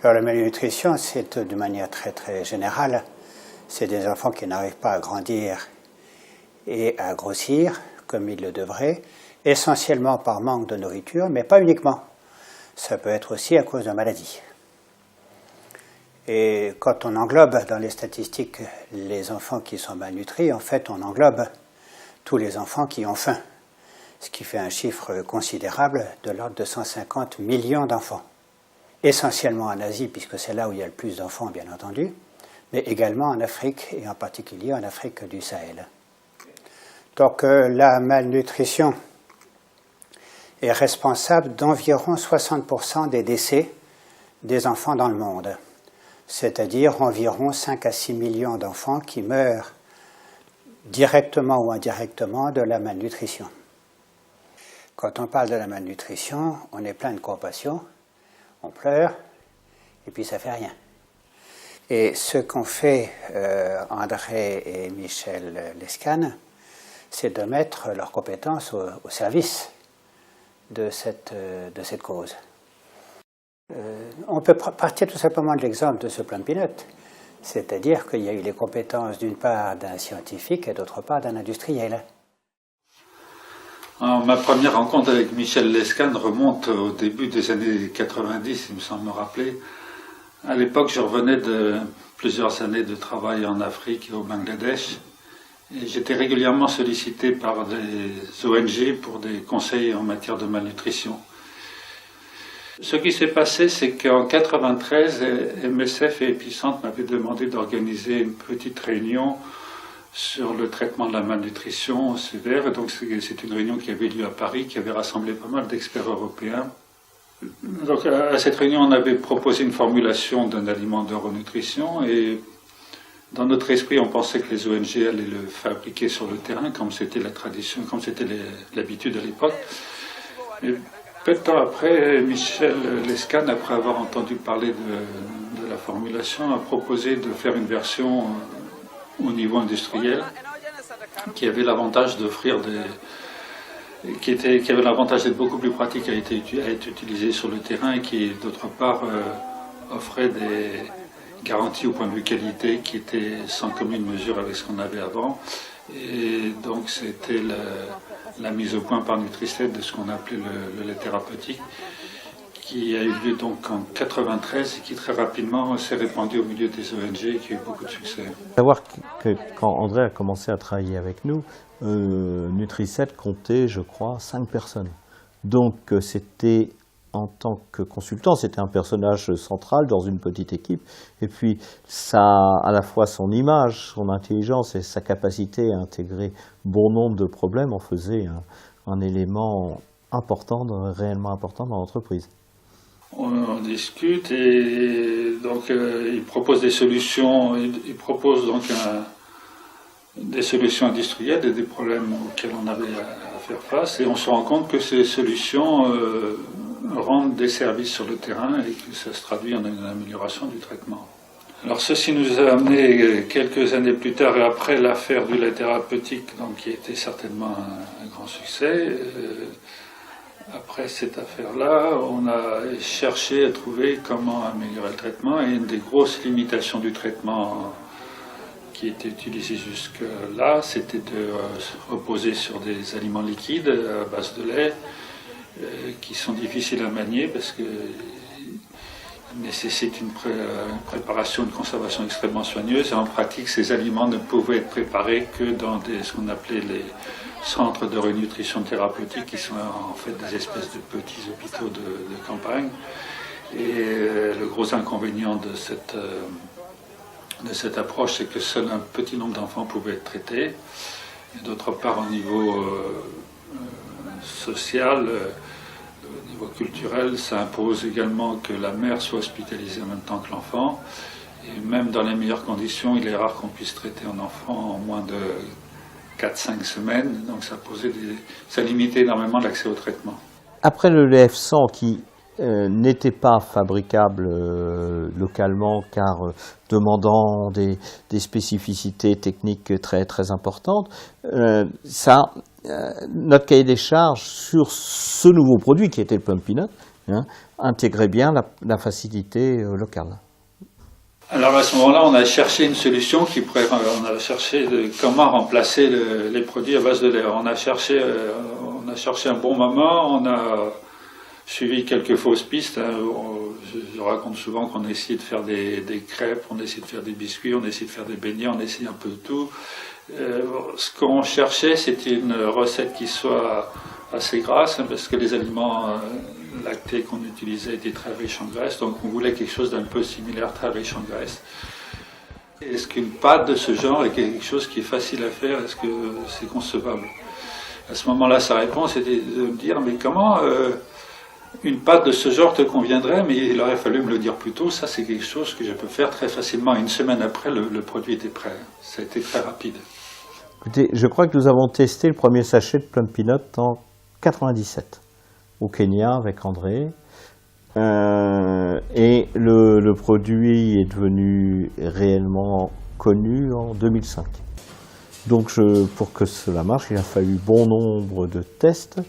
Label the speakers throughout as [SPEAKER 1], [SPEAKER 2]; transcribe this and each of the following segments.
[SPEAKER 1] Alors la malnutrition, c'est de manière très générale, c'est des enfants qui n'arrivent pas à grandir et à grossir comme ils le devraient, essentiellement par manque de nourriture, mais pas uniquement. Ça peut être aussi à cause de maladies. Et quand on englobe dans les statistiques les enfants qui sont malnutris, en fait on englobe tous les enfants qui ont faim, ce qui fait un chiffre considérable de l'ordre de 150 millions d'enfants. Essentiellement en Asie, puisque c'est là où il y a le plus d'enfants, bien entendu, mais également en Afrique, et en particulier en Afrique du Sahel. Donc la malnutrition est responsable d'environ 60% des décès des enfants dans le monde, c'est-à-dire environ 5 à 6 millions d'enfants qui meurent directement ou indirectement de la malnutrition. Quand on parle de la malnutrition, on est plein de compassion, on pleure, et puis ça fait rien. Et ce qu'ont fait André et Michel Lescane, c'est de mettre leurs compétences au service de cette cause. On peut partir tout simplement de l'exemple de ce Plum Peanut, c'est-à-dire qu'il y a eu les compétences d'une part d'un scientifique et d'autre part d'un industriel.
[SPEAKER 2] Alors, ma première rencontre avec Michel Lescane remonte au début des années 90, il me semble me rappeler. À l'époque, je revenais de plusieurs années de travail en Afrique et au Bangladesh. Et j'étais régulièrement sollicité par des ONG pour des conseils en matière de malnutrition. Ce qui s'est passé, c'est qu'en 1993, MSF et Épicentre m'avaient demandé d'organiser une petite réunion sur le traitement de la malnutrition sévère. Et donc c'est une réunion qui avait lieu à Paris, qui avait rassemblé pas mal d'experts européens. Donc à cette réunion, on avait proposé une formulation d'un aliment de renutrition et dans notre esprit, on pensait que les ONG allaient le fabriquer sur le terrain, comme c'était la tradition, comme c'était l'habitude à l'époque. Et peu de temps après, Michel Lescane, après avoir entendu parler de la formulation, a proposé de faire une version au niveau industriel qui avait l'avantage d'offrir qui avait l'avantage d'être beaucoup plus pratique à être utilisé sur le terrain et qui, d'autre part, offrait des garanties au point de vue qualité qui étaient sans commune mesure avec ce qu'on avait avant. Et donc c'était la mise au point par Nutri-State de ce qu'on appelait le lait thérapeutique, qui a eu lieu donc en 1993 et qui très rapidement s'est répandu au milieu des ONG et qui a eu beaucoup de succès.
[SPEAKER 3] Savoir que quand André a commencé à travailler avec nous, Nutri-State comptait, je crois, 5 personnes. Donc c'était, en tant que consultant, c'était un personnage central dans une petite équipe. Et puis ça, à la fois son image, son intelligence et sa capacité à intégrer bon nombre de problèmes en faisait un élément important, réellement important dans l'entreprise.
[SPEAKER 2] On discute et donc il propose des solutions, il propose donc des solutions industrielles et des problèmes auxquels on avait à faire face, et on se rend compte que ces solutions rendent des services sur le terrain et que ça se traduit en une amélioration du traitement. Alors ceci nous a amené quelques années plus tard et après l'affaire du lait thérapeutique, donc, qui était certainement un grand succès. Après cette affaire-là, on a cherché à trouver comment améliorer le traitement, et une des grosses limitations du traitement qui était utilisé jusque-là, c'était de reposer sur des aliments liquides à base de lait qui sont difficiles à manier parce qu'ils nécessitent une préparation, une conservation extrêmement soigneuse, et en pratique, ces aliments ne pouvaient être préparés que dans ce qu'on appelait les centres de renutrition thérapeutique, qui sont en fait des espèces de petits hôpitaux de campagne. Et le gros inconvénient de cette approche, c'est que seul un petit nombre d'enfants pouvaient être traités. Et d'autre part, au niveau social, au niveau culturel, ça impose également que la mère soit hospitalisée en même temps que l'enfant. Et même dans les meilleures conditions, il est rare qu'on puisse traiter un enfant en moins de 4-5 semaines, donc ça limitait énormément l'accès au traitement.
[SPEAKER 3] Après le LF100 qui n'était pas fabricable localement car demandant des spécificités techniques très, très importantes, notre cahier des charges sur ce nouveau produit qui était le Plum Peanut intégrait bien la facilité locale.
[SPEAKER 2] Alors à ce moment-là, on a cherché une solution on a cherché comment remplacer les produits à base de lait. On a cherché un bon moment, on a suivi quelques fausses pistes. Je raconte souvent qu'on essaie de faire des crêpes, on essaie de faire des biscuits, on essaie de faire des beignets, on essaie un peu de tout. Ce qu'on cherchait, c'était une recette qui soit assez grasse, parce que les aliments lactés qu'on utilisait étaient très riches en graisse, donc on voulait quelque chose d'un peu similaire, très riche en graisse. Est-ce qu'une pâte de ce genre est quelque chose qui est facile à faire? Est-ce que c'est concevable? À ce moment-là, sa réponse était de me dire, mais comment une pâte de ce genre te conviendrait? Mais il aurait fallu me le dire plus tôt. Ça, c'est quelque chose que je peux faire très facilement. Une semaine après, le produit était prêt. Ça a été très rapide.
[SPEAKER 3] Écoutez, je crois que nous avons testé le premier sachet de Plum Peanut en 97 au Kenya avec André. Et le produit est devenu réellement connu en 2005. Donc pour que cela marche, il a fallu bon nombre de tests,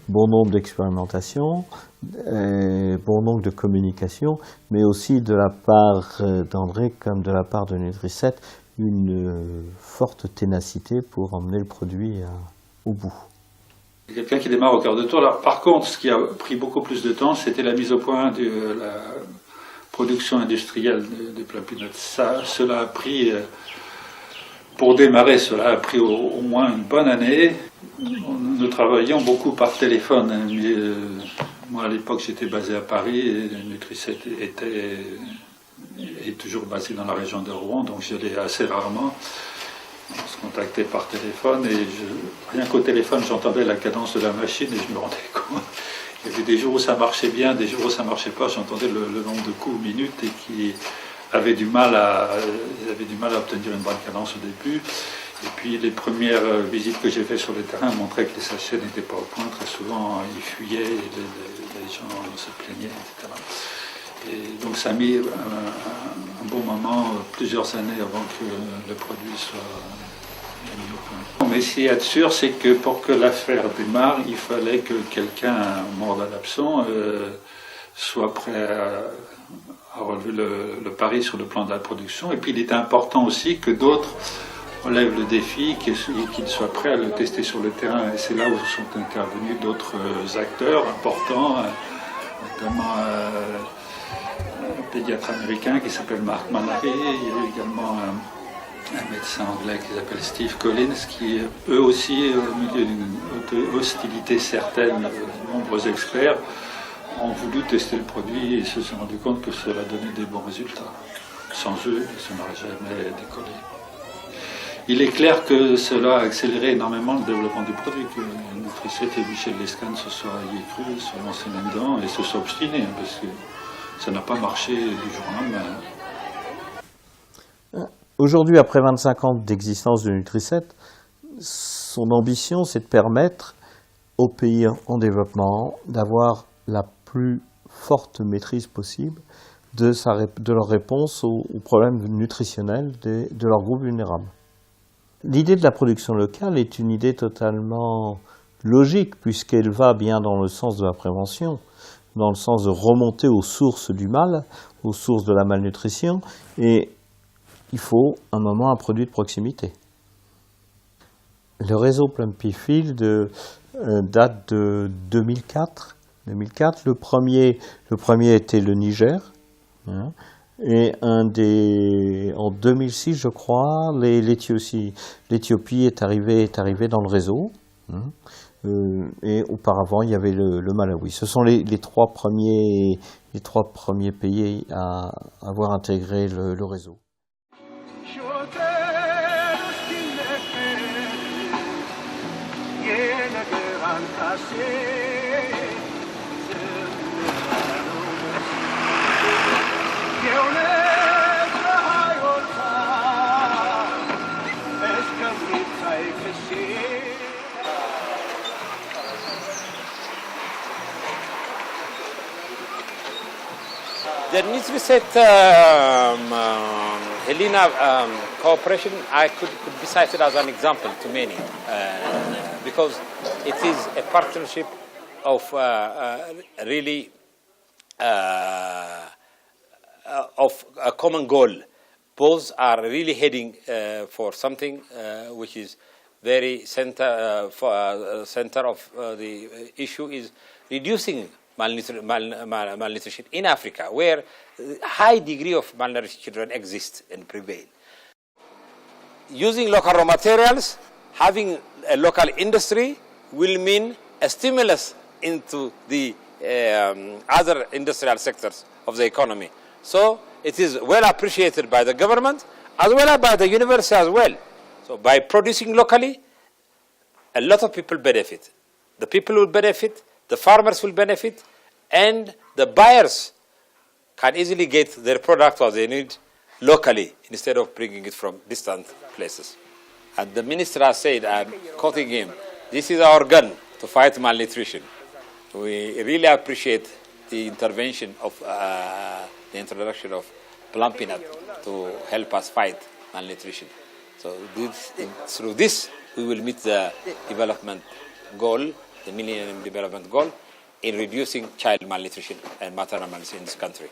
[SPEAKER 3] bon nombre d'expérimentations, bon nombre de communications, mais aussi de la part d'André comme de la part de Nutri-7, une forte ténacité pour emmener le produit au bout.
[SPEAKER 2] Quelqu'un qui démarre au quart de tour. Alors, par contre, ce qui a pris beaucoup plus de temps, c'était la mise au point de la production industrielle des Plum Peanut. Cela a pris, pour démarrer, cela a pris au moins une bonne année. Nous travaillions beaucoup par téléphone. Moi, à l'époque, j'étais basé à Paris et Nutri-7 est toujours basé dans la région de Rouen, donc j'y allais assez rarement. On se contactait par téléphone et rien qu'au téléphone, j'entendais la cadence de la machine et je me rendais compte. Il y avait des jours où ça marchait bien, des jours où ça ne marchait pas. J'entendais le nombre de coups minutes et qui avaient du mal à obtenir une bonne cadence au début. Et puis les premières visites que j'ai faites sur le terrain montraient que les sachets n'étaient pas au point. Très souvent, ils fuyaient, les gens se plaignaient, etc. Et donc ça a mis un bon moment, plusieurs années avant que le produit soit mis au point. Mais ce qu'il y a de sûr, c'est que pour que l'affaire démarre, il fallait que quelqu'un morde à l'hameçon, soit prêt à relever le pari sur le plan de la production. Et puis il était important aussi que d'autres relèvent le défi et qu'ils soient prêts à le tester sur le terrain. Et c'est là où sont intervenus d'autres acteurs importants, notamment un pédiatre américain qui s'appelle Mark Mallory. Il y a également un médecin anglais qui s'appelle Steve Collins, qui eux aussi, au milieu d'une hostilité certaine, de nombreux experts ont voulu tester le produit et se sont rendus compte que cela donnait des bons résultats. Sans eux, ça n'aurait jamais décollé. Il est clair que cela a accéléré énormément le développement du produit, que Nutri-7 et Michel Lescan se soient y cru, se soient lancés là-dedans et se soient obstinés, parce que ça n'a pas marché du jour au lendemain.
[SPEAKER 3] Aujourd'hui, après 25 ans d'existence de Nutri-7, son ambition, c'est de permettre aux pays en développement d'avoir la plus forte maîtrise possible de leur réponse aux problèmes nutritionnels de leurs groupes vulnérables. L'idée de la production locale est une idée totalement logique, puisqu'elle va bien dans le sens de la prévention, dans le sens de remonter aux sources du mal, aux sources de la malnutrition, et il faut un moment un produit de proximité. Le réseau Plum Pea Field date de 2004. Le premier était le Niger, et en 2006, je crois, l'Éthiopie est arrivée dans le réseau. Et auparavant, il y avait le Malawi. Ce sont les trois premiers pays à avoir intégré le réseau.
[SPEAKER 4] The Nutri-7 Helena cooperation could be cited as an example to many because it is a partnership of really of a common goal. Both are really heading for something which is very center of the issue is reducing malnutrition in Africa, where a high degree of malnourished children exist and prevail. Using local raw materials, having a local industry will mean a stimulus into the other industrial sectors of the economy. So it is well appreciated by the government as well as by the university as well. So by producing locally, a lot of people benefit. The people will benefit, the farmers will benefit, and the buyers can easily get their product what they need locally instead of bringing it from distant places. And the minister has said, I'm quoting him, this is our gun to fight malnutrition. We really appreciate the intervention of the introduction of plum peanut to help us fight malnutrition. So through this, we will meet the development goal, the Millennium Development Goal, in reducing child malnutrition and maternal malnutrition in this country.